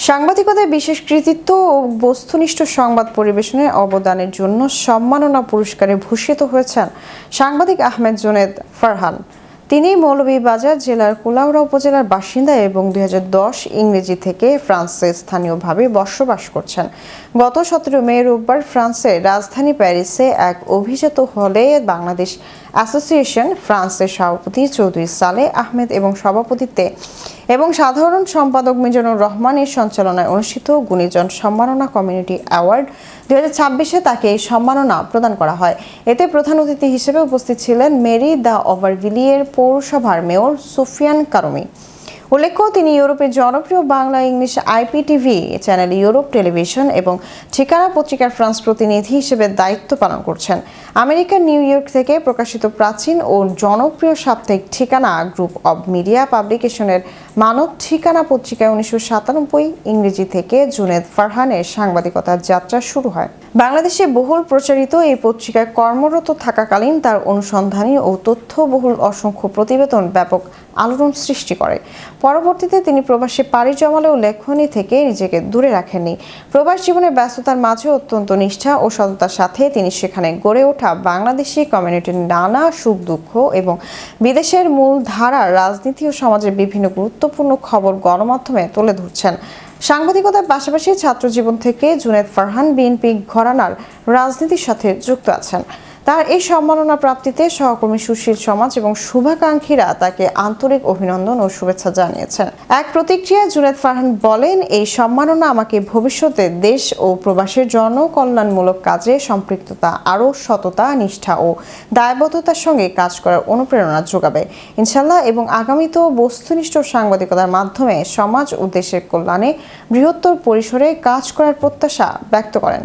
সাংবাদিকতায় বিশেষ কৃতিত্ব ও বস্তুনিষ্ঠ সংবাদ পরিবেশনের অবদানের জন্য সম্মাননা পুরস্কারে ভূষিত হয়েছেন সাংবাদিক আহমেদ জুনেদ ফারহান। তিনি মৌলভীবাজার জেলার কুলাউড়া উপজেলার বাসিন্দা এবং 2010 ইংরেজি থেকে ফ্রান্সে স্থানীয়ভাবে বসবাস করছেন। গত 17 মে রোববার ফ্রান্সের রাজধানী প্যারিসে এক অভিজাত হলে বাংলাদেশ অ্যাসোসিয়েশন ফ্রান্সের সভাপতি চৌধুরী সালেহ আহমেদ এবং সভাপতিত্বে এবং সাধারণ সম্পাদক মিজানুর রহমানের সঞ্চালনায় অনুষ্ঠিত গুণীজন সম্মাননা কমিউনিটি অ্যাওয়ার্ড 2026-এ তাকে এই সম্মাননা প্রদান করা হয়। এতে প্রধান অতিথি হিসেবে উপস্থিত ছিলেন মেরি দ্য ওভারভিলিয়ের পৌরসভার মেয়র সুফিয়ান কারমি। উল্লেখ্য, তিনি ইউরোপের জনপ্রিয় Bangla English IPTV channel Europe television এবং ঠিকানা পত্রিকার ফ্রান্স প্রতিনিধি হিসেবে দায়িত্ব পালন করছেন। আমেরিকার নিউ ইয়র্ক থেকে প্রকাশিত প্রাচীন ও জনপ্রিয় সাপ্তাহিক ঠিকানা গ্রুপ অব মিডিয়া পাবলিকেশনের মানব ঠিকানা পত্রিকায় 1997 ইংরেজি থেকে জুনেদ ফারহানের সাংবাদিকতার যাত্রা শুরু হয়। বাংলাদেশে বহুল প্রচারিত এই পত্রিকায় কর্মরত থাকাকালীন তার অনুসন্ধানী ও তথ্যবহুল অসংখ্য প্রতিবেদন ব্যাপক আলোড়ন সৃষ্টি করে। পরবর্তীতে তিনি প্রবাসে পাড়ি জমালেও লেখনী থেকে নিজেকে দূরে রাখেননি। প্রবাস জীবনের ব্যস্ততার মাঝে অত্যন্ত নিষ্ঠা ও সততার সাথে তিনি সেখানে গড়ে ওঠা বাংলাদেশি কমিউনিটির নানা সুখ দুঃখ এবং বিদেশের মূল ধারার রাজনীতি ও সমাজের বিভিন্ন গুরুত্বপূর্ণ খবর গণমাধ্যমে তুলে ধরছেন। সাংবাদিকতার পাশাপাশি ছাত্র জীবন থেকে জুনেদ ফারহান বিএনপি ঘরানার রাজনীতির সাথে যুক্ত আছেন। তার এই সম্মাননা প্রাপ্তিতে সহকর্মী সুশীল সমাজ এবং শুভাকাঙ্ক্ষীরা তাকে আন্তরিক অভিনন্দন ও শুভেচ্ছা জানিয়েছেন। এক প্রতিক্রিয়ায় জুনেদ ফারহান বলেন, এই সম্মাননা আমাকে ভবিষ্যতে দেশ ও প্রবাসের জনকল্যাণমূলক কাজে সম্পৃক্ততা, আরও সততা, নিষ্ঠা ও দায়বদ্ধতার সঙ্গে কাজ করার অনুপ্রেরণা যোগাবে ইনশাআল্লাহ, এবং আগামীতেও বস্তুনিষ্ঠ সাংবাদিকতার মাধ্যমে সমাজ ও দেশের কল্যাণে বৃহত্তর পরিসরে কাজ করার প্রত্যাশা ব্যক্ত করেন।